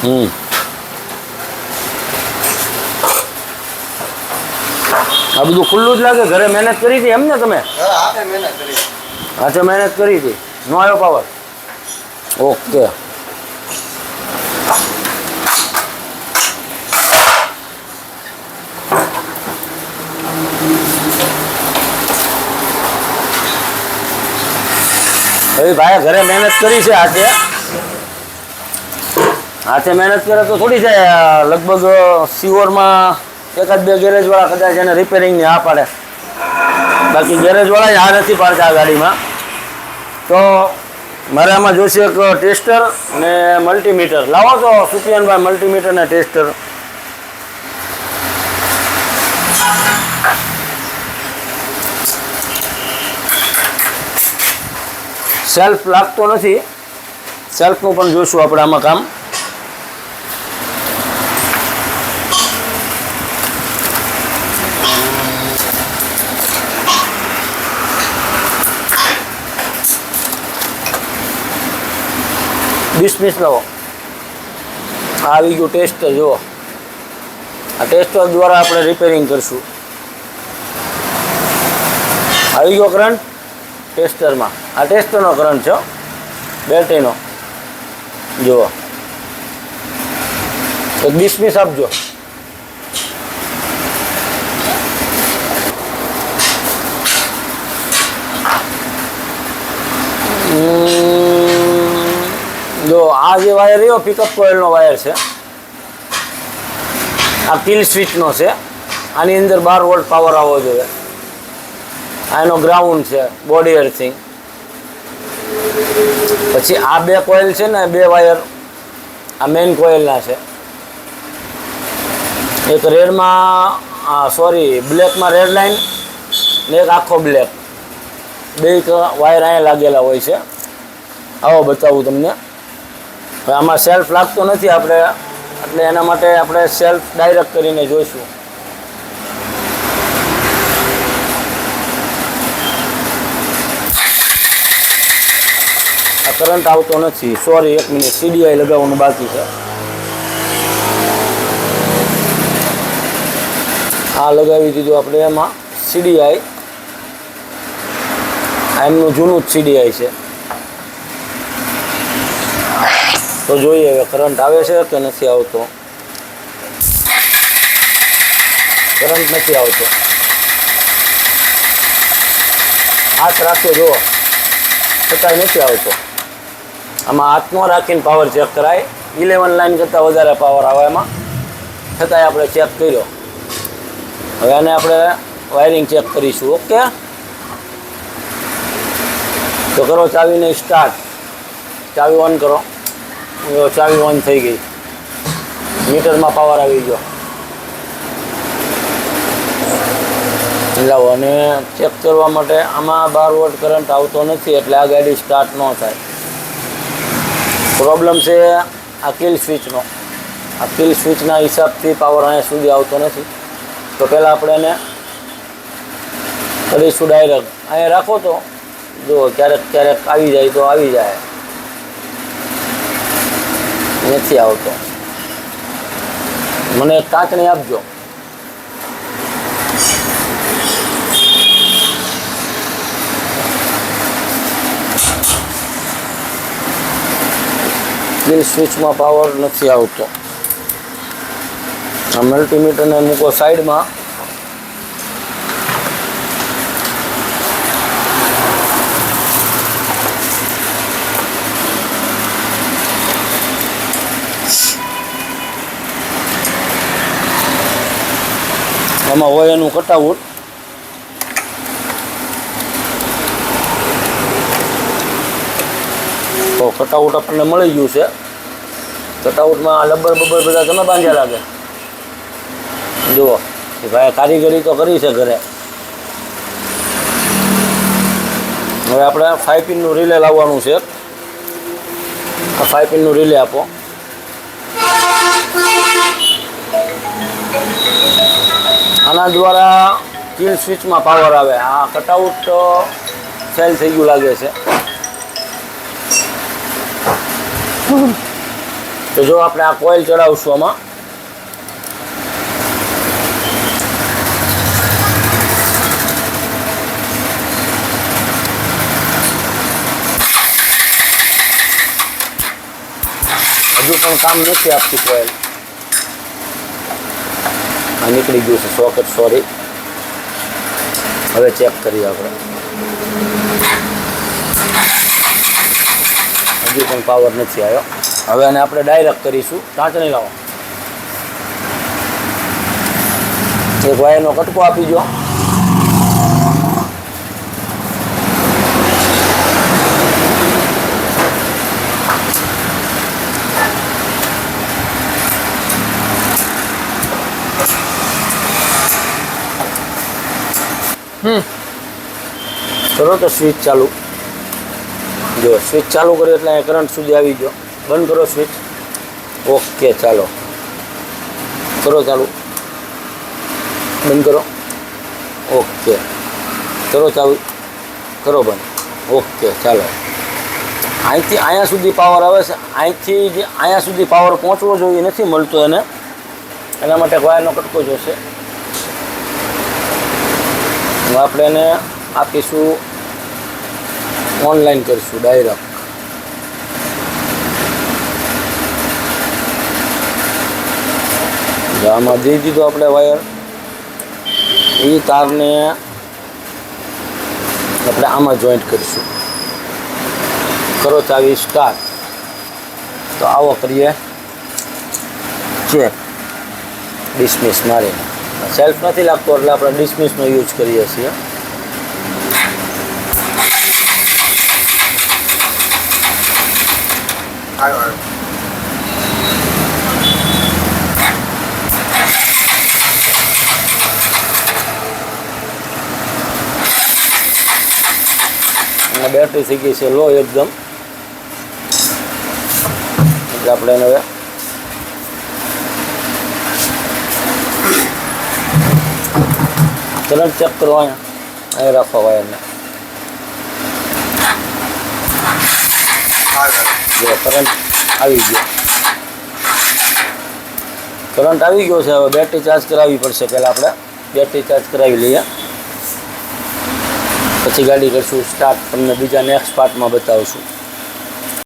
આ બધું ખુલ્લું જ લાગે. ઘરે મહેનત કરી હતી એમ ને તમે? હાથે મહેનત કરી હતી. નો આવ્યો પાવર? ઓકે. હવે ભાઈ ઘરે મહેનત કરી છે. હાથે મહેનત કરે તો થોડી જાય. લગભગ સિયોરમાં એકાદ બે ગેરેજવાળા કદાચ એને રિપેરિંગની આ પાડે, બાકી ગેરેજવાળા આ નથી પાડતા આ ગાડીમાં. તો મારે આમાં જોઈશે એક ટેસ્ટર ને મલ્ટીમીટર. લાવો તો સુફિયાનભાઈ મલ્ટીમીટર ને ટેસ્ટર. સેલ્ફ લાગતો નથી. સેલ્ફનું પણ જોઈશું આપણે આમાં કામ. ડિસ્મિસ લાવો. આવી ગયું ટેસ્ટર. જુઓ, આ ટેસ્ટર દ્વારા આપણે રિપેરિંગ કરશું. આવી ગયો કરંટ ટેસ્ટરમાં. આ ટેસ્ટરનો કરંટ છે, બેટરીનો. જુઓ, તો ડિસ્મિસ આપજો. જો આ જે વાયર રહ્યો પિકઅપ કોઇલનો વાયર છે. આ કિલ સ્વિચનો છે. આની અંદર 12 વોલ્ટ પાવર આવવો જોઈએ. આ એનો ગ્રાઉન્ડ છે, બોડી અર્થિંગ. પછી આ બે કોઇલ છે ને, બે વાયર આ મેઇન કોઇલના છે. એક રેડમાં બ્લેકમાં રેડ લાઇન ને એક આખો બ્લેક. બે વાયર અહીંયા લાગેલા હોય છે. આવો બતાવું તમને. આમાં સેલ્ફ લાગતો નથી આપણે, એટલે એના માટે આપણે સેલ્ફ ડાયરેક્ટ કરીને જોઈશું. આ કરંટ આવતો નથી. સોરી, એક મિનિટ. સીડીઆઈ લગાવવાનું બાકી છે. આ લગાવી દીધું આપણે એમાં સીડીઆઈ. એમનું જૂનું જ સીડીઆઈ છે. તો જોઈએ હવે કરંટ આવે છે કે નથી આવતો. કરંટ નથી આવતો. હાથ રાખ્યો જુઓ, છતાંય નથી આવતો. આમાં હાથમાં રાખીને પાવર ચેક કરાય. 11 લાઇન કરતાં વધારે પાવર આવે એમાં, છતાંય આપણે ચેક કર્યો. હવે આને આપણે વાયરિંગ ચેક કરીશું. ઓકે, તો કરો ચાવીને સ્ટાર્ટ. ચાવી ઓન કરો. ચાવી ઓન થઈ ગઈ. મીટરમાં પાવર આવી ગયો. લાવો, અને ચેક કરવા માટે આમાં 12 વોલ્ટ કરંટ આવતો નથી, એટલે આ ગાડી સ્ટાર્ટ ન થાય. પ્રોબ્લેમ છે આ કિલ સ્વિચનો. આ કિલ સ્વિચના હિસાબથી પાવર અહીંયા સુધી આવતો નથી. તો પહેલાં આપણે એને કરીશું ડાયરેક્ટ. અહીંયા રાખો તો જો ક્યારેક ક્યારેક આવી જાય તો આવી જાય. નથી આવતો. મને એક કાંકણી આપજો. કિલ સ્વિચમાં પાવર નથી આવતો. આ મલ્ટીમીટરને મૂકો સાઈડમાં. એમાં હોય એનું કટઆઉટ. તો કટઆઉટ આપણને મળી ગયું છે. કટઆઉટમાં લબ્બર બબ્બર બધા તમે બાંધ્યા લાગે. જુઓ ભાઈ, કારીગરી તો કરી છે ઘરે. હવે આપણે 5 પિનનું રિલે લાવવાનું છે. આ 5 પિનનું રિલે આપો. આના દ્વારા કિલ સ્વિચમાં પાવર આવે. આ કટઆઉટ ફેલ થઈ ગયું લાગે છે. તો જો આપણે આ કોઇલ ચડાવશું આમાં, હજુ પણ કામ નથી આપતી કોઇલ. આ નીકળી ગયું છે સોકેટ, સોરી. હવે ચેક કરીએ આપણે. હજુ પણ પાવર નથી આવ્યો. હવે આને આપણે ડાયરેક્ટ કરીશું. ટાંચણી લાવો, એક વાયરનો કટકો આપી દો. કરો તો સ્વિચ ચાલુ. જો સ્વિચ ચાલુ કર્યો એટલે અહીંયા કરંટ સુધી આવી ગયો. બંધ કરો સ્વિચ. ઓકે, ચાલો કરો ચાલુ. બંધ કરો. ઓકે, કરો ચાલુ. કરો બંધ. ઓકે, ચાલો. અહીંથી અહીંયા સુધી પાવર આવે છે. અહીંથી જે અહીંયા સુધી પાવર પહોંચવો જોઈએ નથી મળતો એને, એના માટે વાયરનો કટકો જોશે. આપણે એને આપીશું, ઓનલાઈન કરીશું ડાયરેક્ટ. આમાં દઈ દીધો આપણે વાયર. એ તારને આપણે આમાં જોઈન્ટ કરીશું. કરો ચાવી સ્ટાર્ટ. તો આવો કરીએ ચેક. ડિસમિસ મારીને સેલ્ફ નથી લાગતો એટલે આપણે ડિસમિસનો યુઝ કરીએ છીએ. બેટરી થઈ ગઈ છે લો એકદમ, એટલે આપણે એને હવે કરંટ ચેક કરો. અહીંયા રાખો વાયરને. જો કરંટ આવી ગયો. કરંટ આવી ગયો છે. હવે બેટરી ચાર્જ કરાવવી પડશે. પહેલાં આપણે બેટરી ચાર્જ કરાવી લઈએ, પછી ગાડી કરશું સ્ટાર્ટ. તમને બીજા નેક્સ્ટ પાર્ટમાં બતાવશું.